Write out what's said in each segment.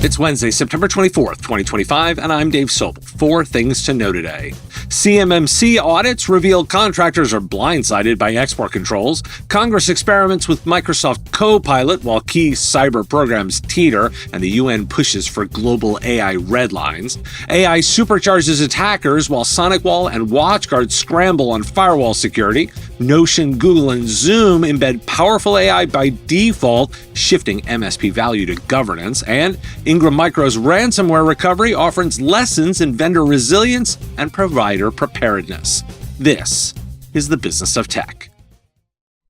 It's Wednesday, September 24th, 2025, and I'm Dave Sobel. 4 things to know today. CMMC Audits reveal contractors are blindsided by export controls. Congress experiments with Microsoft CoPilot while key cyber programs teeter, and the UN pushes for global AI red lines. AI supercharges attackers while SonicWall and WatchGuard scramble on firewall security. Notion, Google, and Zoom embed powerful AI by default, shifting MSP value to governance. And Ingram Micro's ransomware recovery offers lessons in vendor resilience and provider preparedness. This is the business of tech.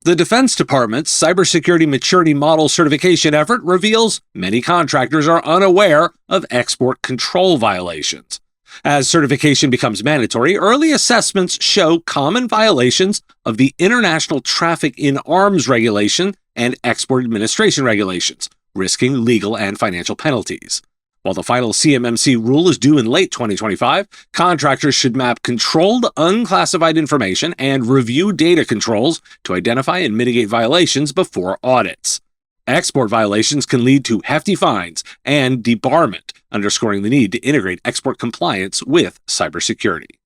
The Defense Department's Cybersecurity Maturity Model certification effort reveals many contractors are unaware of export control violations. As certification becomes mandatory, early assessments show common violations of the International Traffic in Arms Regulation and Export Administration Regulations, risking legal and financial penalties. While the final CMMC rule is due in late 2025, contractors should map controlled, unclassified information and review data controls to identify and mitigate violations before audits. Export violations can lead to hefty fines and debarment, underscoring the need to integrate export compliance with cybersecurity.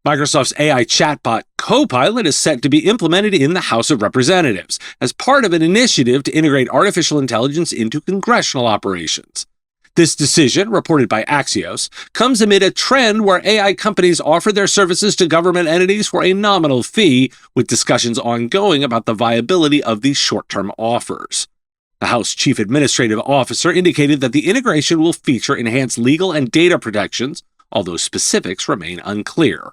Microsoft's AI chatbot CoPilot is set to be implemented in the House of Representatives as part of an initiative to integrate artificial intelligence into congressional operations. This decision, reported by Axios, comes amid a trend where AI companies offer their services to government entities for a nominal fee, with discussions ongoing about the viability of these short-term offers. The House Chief Administrative Officer indicated that the integration will feature enhanced legal and data protections, although specifics remain unclear.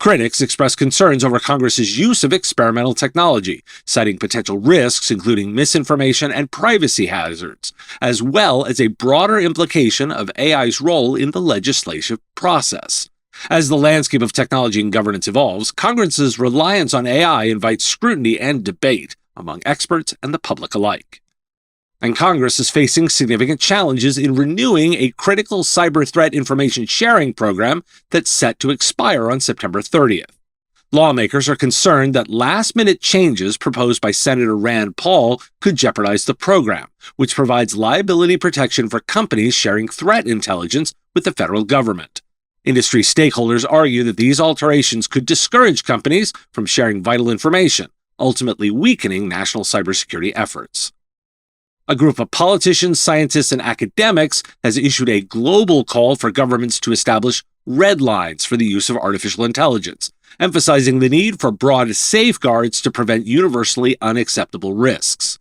Critics express concerns over Congress's use of experimental technology, citing potential risks including misinformation and privacy hazards, as well as a broader implication of AI's role in the legislative process. As the landscape of technology and governance evolves, Congress's reliance on AI invites scrutiny and debate among experts and the public alike. And Congress is facing significant challenges in renewing a critical cyber threat information sharing program that's set to expire on September 30th. Lawmakers are concerned that last-minute changes proposed by Senator Rand Paul could jeopardize the program, which provides liability protection for companies sharing threat intelligence with the federal government. Industry stakeholders argue that these alterations could discourage companies from sharing vital information, ultimately weakening national cybersecurity efforts. A group of politicians, scientists, and academics has issued a global call for governments to establish red lines for the use of artificial intelligence, emphasizing the need for broad safeguards to prevent universally unacceptable risks.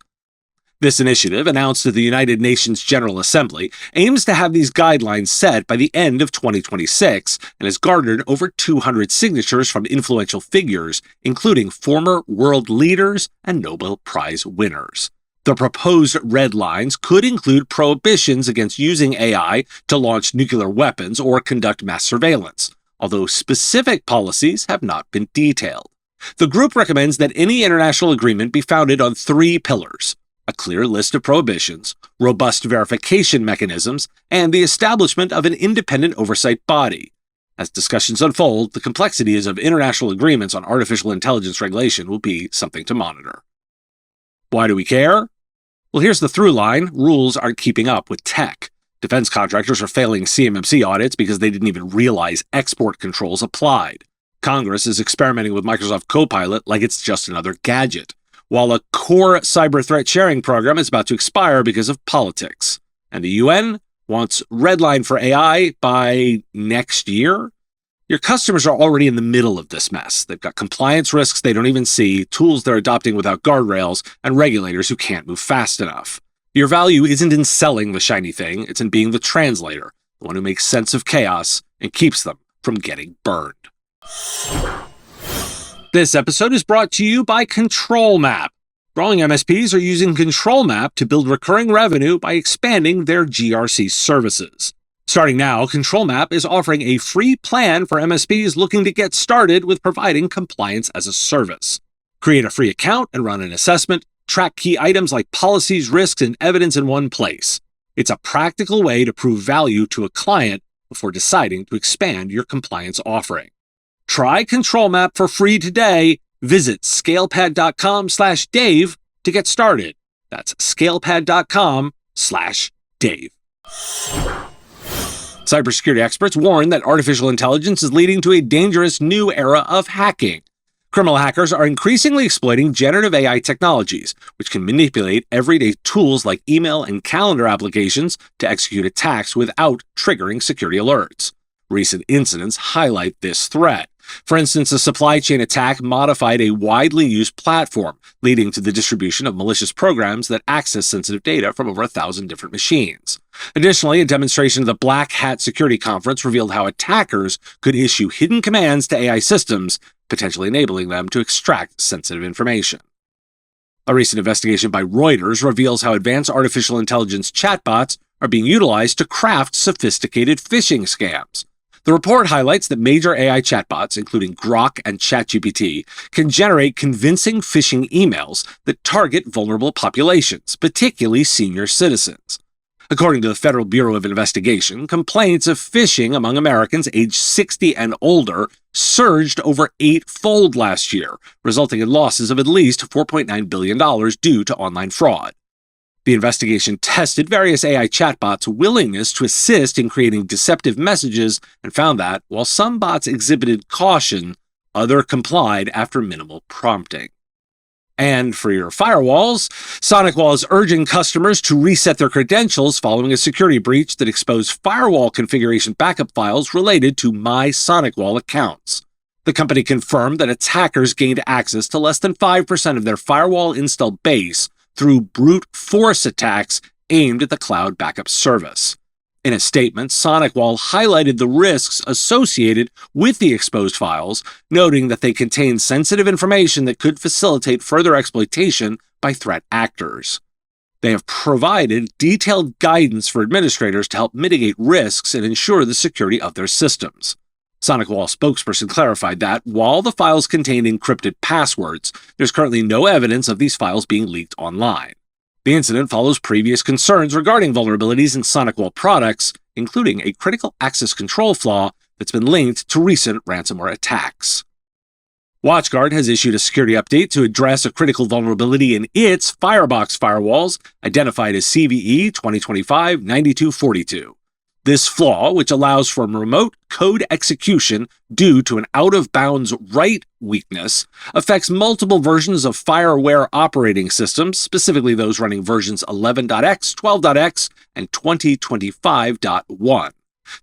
This initiative, announced at the United Nations General Assembly, aims to have these guidelines set by the end of 2026 and has garnered over 200 signatures from influential figures, including former world leaders and Nobel Prize winners. The proposed red lines could include prohibitions against using AI to launch nuclear weapons or conduct mass surveillance, although specific policies have not been detailed. The group recommends that any international agreement be founded on 3 pillars: a clear list of prohibitions, robust verification mechanisms, and the establishment of an independent oversight body. As discussions unfold, the complexities of international agreements on artificial intelligence regulation will be something to monitor. Why do we care? Well, here's the through line. Rules aren't keeping up with tech. Defense contractors are failing CMMC audits because they didn't even realize export controls applied. Congress is experimenting with Microsoft CoPilot like it's just another gadget, while a core cyber threat sharing program is about to expire because of politics. And the UN wants red line for AI by next year? Your customers are already in the middle of this mess. They've got compliance risks they don't even see, tools they're adopting without guardrails, and regulators who can't move fast enough. Your value isn't in selling the shiny thing, it's in being the translator, the one who makes sense of chaos and keeps them from getting burned. This episode is brought to you by ControlMap. Growing MSPs are using ControlMap to build recurring revenue by expanding their GRC services. Starting now, ControlMap is offering a free plan for MSPs looking to get started with providing compliance as a service. Create a free account and run an assessment. Track key items like policies, risks, and evidence in one place. It's a practical way to prove value to a client before deciding to expand your compliance offering. Try ControlMap for free today. Visit scalepad.com/Dave to get started. That's scalepad.com/Dave. Cybersecurity experts warn that artificial intelligence is leading to a dangerous new era of hacking. Criminal hackers are increasingly exploiting generative AI technologies, which can manipulate everyday tools like email and calendar applications to execute attacks without triggering security alerts. Recent incidents highlight this threat. For instance, a supply chain attack modified a widely used platform, leading to the distribution of malicious programs that access sensitive data from over 1,000 different machines. Additionally, a demonstration of the Black Hat Security Conference revealed how attackers could issue hidden commands to AI systems, potentially enabling them to extract sensitive information. A recent investigation by Reuters reveals how advanced artificial intelligence chatbots are being utilized to craft sophisticated phishing scams. The report highlights that major AI chatbots, including Grok and ChatGPT, can generate convincing phishing emails that target vulnerable populations, particularly senior citizens. According to the Federal Bureau of Investigation, complaints of phishing among Americans aged 60 and older surged over 8-fold last year, resulting in losses of at least $4.9 billion due to online fraud. The investigation tested various AI chatbots' willingness to assist in creating deceptive messages and found that, while some bots exhibited caution, others complied after minimal prompting. And for your firewalls, SonicWall is urging customers to reset their credentials following a security breach that exposed firewall configuration backup files related to My SonicWall accounts. The company confirmed that attackers gained access to less than 5% of their firewall install base through brute force attacks aimed at the cloud backup service. In a statement, SonicWall highlighted the risks associated with the exposed files, noting that they contain sensitive information that could facilitate further exploitation by threat actors. They have provided detailed guidance for administrators to help mitigate risks and ensure the security of their systems. SonicWall spokesperson clarified that, while the files contained encrypted passwords, there's currently no evidence of these files being leaked online. The incident follows previous concerns regarding vulnerabilities in SonicWall products, including a critical access control flaw that's been linked to recent ransomware attacks. WatchGuard has issued a security update to address a critical vulnerability in its Firebox firewalls, identified as CVE 2025-9242. This flaw, which allows for remote code execution due to an out-of-bounds write weakness, affects multiple versions of FireWare operating systems, specifically those running versions 11.x, 12.x, and 2025.1.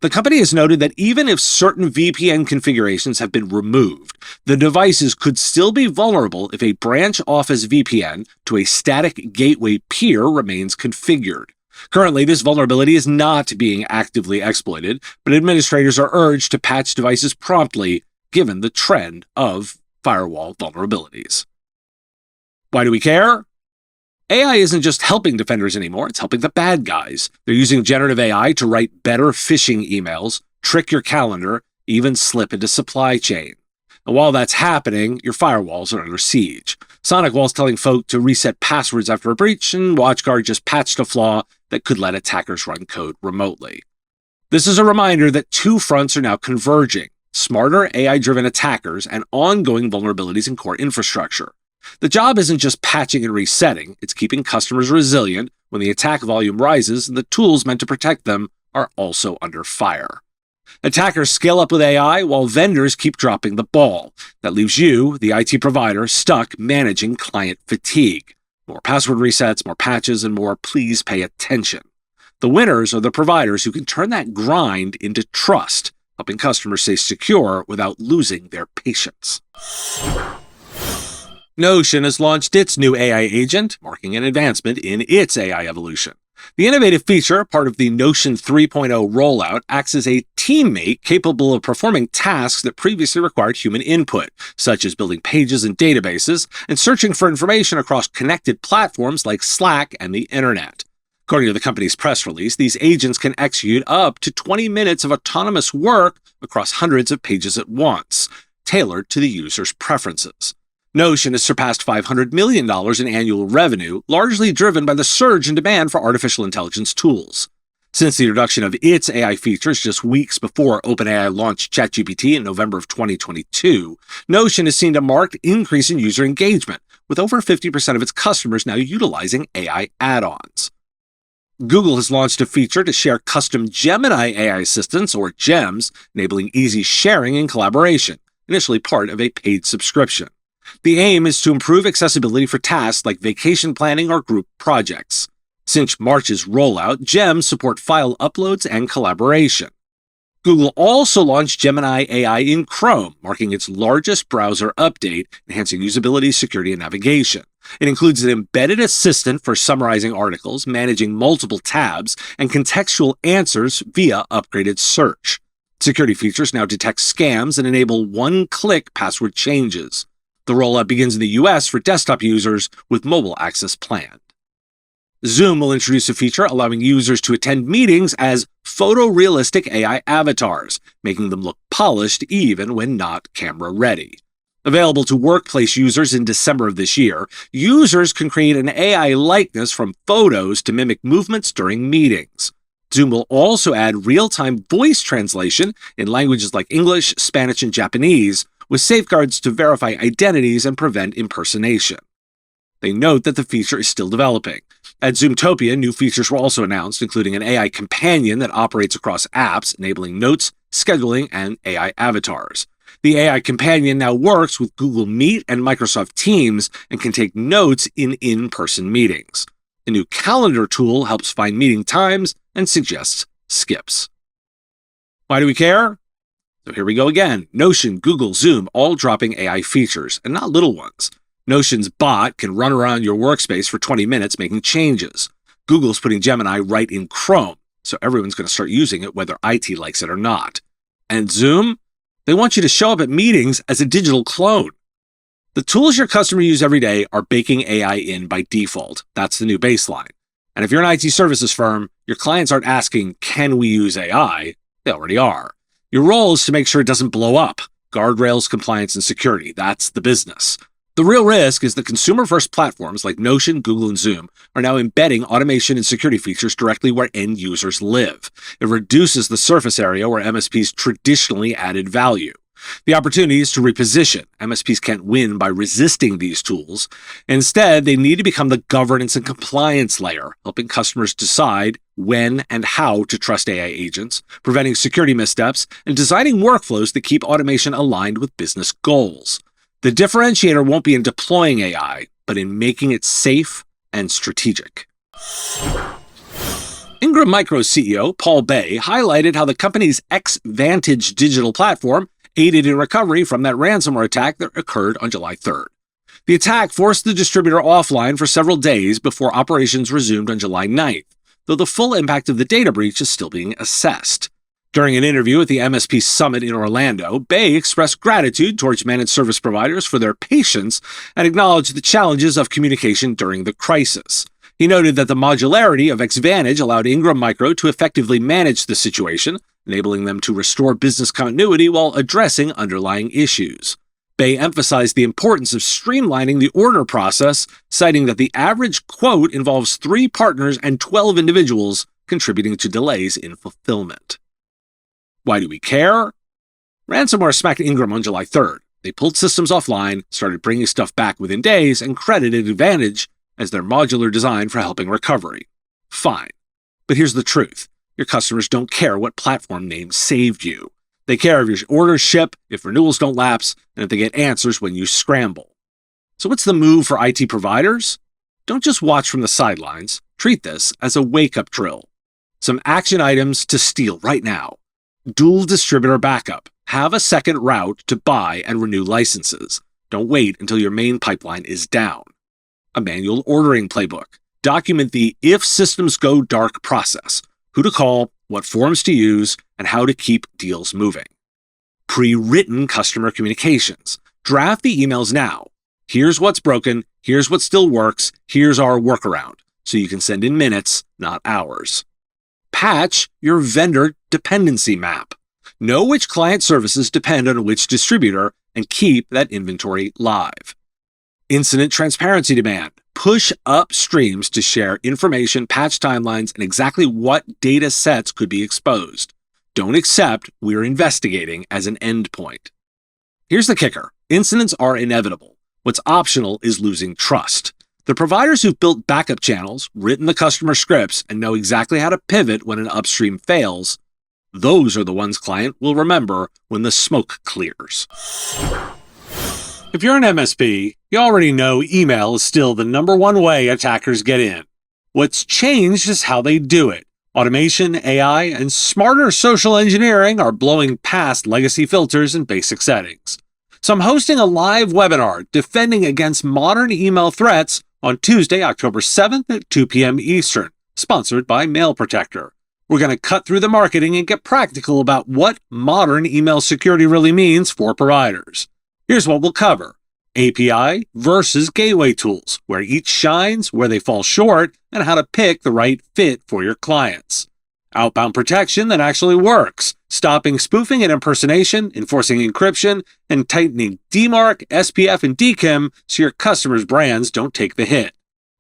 The company has noted that even if certain VPN configurations have been removed, the devices could still be vulnerable if a branch office VPN to a static gateway peer remains configured. Currently, this vulnerability is not being actively exploited, but administrators are urged to patch devices promptly, given the trend of firewall vulnerabilities. Why do we care? AI isn't just helping defenders anymore, it's helping the bad guys. They're using generative AI to write better phishing emails, trick your calendar, even slip into supply chain. And while that's happening, your firewalls are under siege. SonicWall's telling folk to reset passwords after a breach, and WatchGuard just patched a flaw that could let attackers run code remotely. This is a reminder that two fronts are now converging: smarter AI-driven attackers and ongoing vulnerabilities in core infrastructure. The job isn't just patching and resetting, it's keeping customers resilient when the attack volume rises and the tools meant to protect them are also under fire. Attackers scale up with AI while vendors keep dropping the ball. That leaves you, the IT provider, stuck managing client fatigue. More password resets, more patches, and more please pay attention. The winners are the providers who can turn that grind into trust, helping customers stay secure without losing their patience. Notion has launched its new AI agent, marking an advancement in its AI evolution. The innovative feature, part of the Notion 3.0 rollout, acts as a teammate capable of performing tasks that previously required human input, such as building pages and databases, and searching for information across connected platforms like Slack and the Internet. According to the company's press release, these agents can execute up to 20 minutes of autonomous work across hundreds of pages at once, tailored to the user's preferences. Notion has surpassed $500 million in annual revenue, largely driven by the surge in demand for artificial intelligence tools. Since the introduction of its AI features just weeks before OpenAI launched ChatGPT in November of 2022, Notion has seen a marked increase in user engagement, with over 50% of its customers now utilizing AI add-ons. Google has launched a feature to share custom Gemini AI assistants, or GEMs, enabling easy sharing and collaboration, initially part of a paid subscription. The aim is to improve accessibility for tasks like vacation planning or group projects. Since March's rollout, GEMs support file uploads and collaboration. Google also launched Gemini AI in Chrome, marking its largest browser update, enhancing usability, security, and navigation. It includes an embedded assistant for summarizing articles, managing multiple tabs, and contextual answers via upgraded search. Security features now detect scams and enable one-click password changes. The rollout begins in the US for desktop users with mobile access planned. Zoom will introduce a feature allowing users to attend meetings as photorealistic AI avatars, making them look polished even when not camera-ready. Available to workplace users in December of this year, users can create an AI likeness from photos to mimic movements during meetings. Zoom will also add real-time voice translation in languages like English, Spanish, and Japanese, with safeguards to verify identities and prevent impersonation. They note that the feature is still developing. At Zoomtopia, new features were also announced, including an AI companion that operates across apps, enabling notes, scheduling, and AI avatars. The AI companion now works with Google Meet and Microsoft Teams and can take notes in in-person meetings. A new calendar tool helps find meeting times and suggests skips. Why do we care? So here we go again. Notion, Google, Zoom, all dropping AI features, and not little ones. Notion's bot can run around your workspace for 20 minutes making changes. Google's putting Gemini right in Chrome, so everyone's going to start using it whether IT likes it or not. And Zoom? They want you to show up at meetings as a digital clone. The tools your customers use every day are baking AI in by default. That's the new baseline. And if you're an IT services firm, your clients aren't asking, can we use AI? They already are. Your role is to make sure it doesn't blow up. Guardrails, compliance, and security. That's the business. The real risk is that consumer-first platforms like Notion, Google, and Zoom are now embedding automation and security features directly where end users live. It reduces the surface area where MSPs traditionally added value. The opportunity is to reposition. MSPs can't win by resisting these tools. Instead, they need to become the governance and compliance layer, helping customers decide when and how to trust AI agents, preventing security missteps, and designing workflows that keep automation aligned with business goals. The differentiator won't be in deploying AI, but in making it safe and strategic. Ingram Micro's CEO, Paul Bay, highlighted how the company's Xvantage digital platform aided in recovery from that ransomware attack that occurred on July 3rd. The attack forced the distributor offline for several days before operations resumed on July 9th, though the full impact of the data breach is still being assessed. During an interview at the MSP Summit in Orlando, Bay expressed gratitude towards managed service providers for their patience and acknowledged the challenges of communication during the crisis. He noted that the modularity of Xvantage allowed Ingram Micro to effectively manage the situation, enabling them to restore business continuity while addressing underlying issues. Bay emphasized the importance of streamlining the order process, citing that the average quote involves 3 partners and 12 individuals, contributing to delays in fulfillment. Why do we care? Ransomware smacked Ingram on July 3rd. They pulled systems offline, started bringing stuff back within days, and credited Xvantage as their modular design for helping recovery. Fine. But here's the truth. Your customers don't care what platform name saved you. They care if your orders ship, if renewals don't lapse, and if they get answers when you scramble. So what's the move for IT providers? Don't just watch from the sidelines. Treat this as a wake-up drill. Some action items to steal right now. Dual distributor backup. Have a second route to buy and renew licenses. Don't wait until your main pipeline is down. A manual ordering playbook. Document the if systems go dark process. Who to call, what forms to use, and how to keep deals moving. Pre-written customer communications. Draft the emails now. Here's what's broken, here's what still works, here's our workaround, so you can send in minutes, not hours. Patch your vendor dependency map. Know which client services depend on which distributor and keep that inventory live. Incident transparency demand. Push up streams to share information, patch timelines, and exactly what data sets could be exposed. Don't accept we're investigating as an endpoint. Here's the kicker. Incidents are inevitable. What's optional is losing trust. The providers who've built backup channels, written the customer scripts, and know exactly how to pivot when an upstream fails, those are the ones client will remember when the smoke clears. If you're an MSP, you already know email is still the #1 way attackers get in. What's changed is how they do it. Automation, AI, and smarter social engineering are blowing past legacy filters and basic settings. So I'm hosting a live webinar defending against modern email threats on Tuesday, October 7th at 2 p.m. Eastern, sponsored by Mail Protector. We're going to cut through the marketing and get practical about what modern email security really means for providers. Here's what we'll cover: API versus gateway tools, where each shines, where they fall short, and how to pick the right fit for your clients. Outbound protection that actually works, stopping spoofing and impersonation, enforcing encryption, and tightening DMARC, SPF, and DKIM so your customers' brands don't take the hit.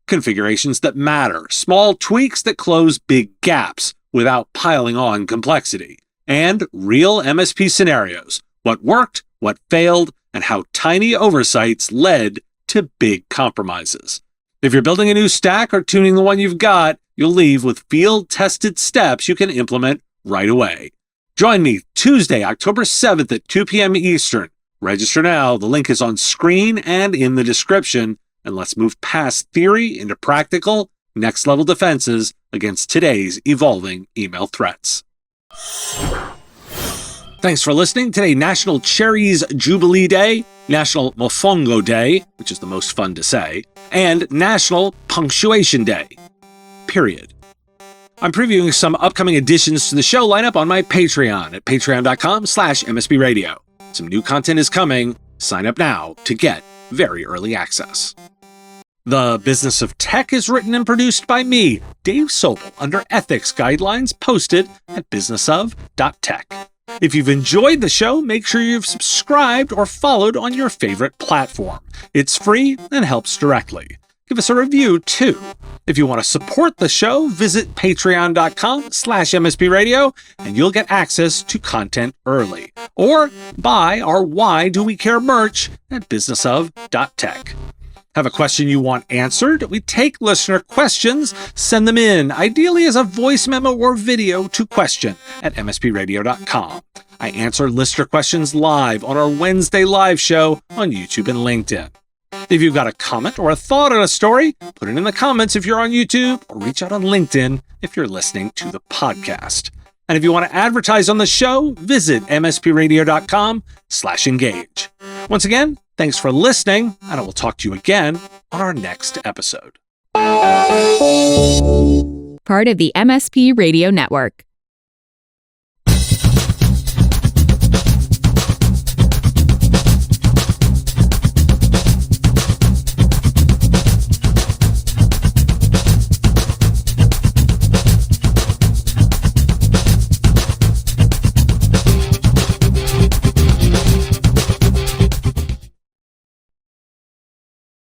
Configurations that matter, small tweaks that close big gaps without piling on complexity. And real MSP scenarios, what worked, what failed, and how tiny oversights led to big compromises. If you're building a new stack or tuning the one you've got, you'll leave with field-tested steps you can implement right away. Join me Tuesday, October 7th at 2 p.m. Eastern. Register now. The link is on screen and in the description. And let's move past theory into practical, next-level defenses against today's evolving email threats. Thanks for listening. Today, National Cherries Jubilee Day, National Mofongo Day, which is the most fun to say, and National Punctuation Day. Period. I'm previewing some upcoming additions to the show lineup on my Patreon at patreon.com/MSPradio. Some new content is coming. Sign up now to get very early access. The Business of Tech is written and produced by me, Dave Sobel, under ethics guidelines posted at businessof.tech. If you've enjoyed the show, make sure you've subscribed or followed on your favorite platform. It's free and helps directly. Give us a review, too. If you want to support the show, visit patreon.com/MSPradio, and you'll get access to content early. Or buy our Why Do We Care merch at businessof.tech. Have a question you want answered? We take listener questions, send them in, ideally as a voice memo or video to question@mspradio.com. I answer listener questions live on our Wednesday live show on YouTube and LinkedIn. If you've got a comment or a thought on a story, put it in the comments if you're on YouTube, or reach out on LinkedIn if you're listening to the podcast. And if you want to advertise on the show, visit mspradio.com/engage. Once again, thanks for listening, and I will talk to you again on our next episode. Part of the MSP Radio Network.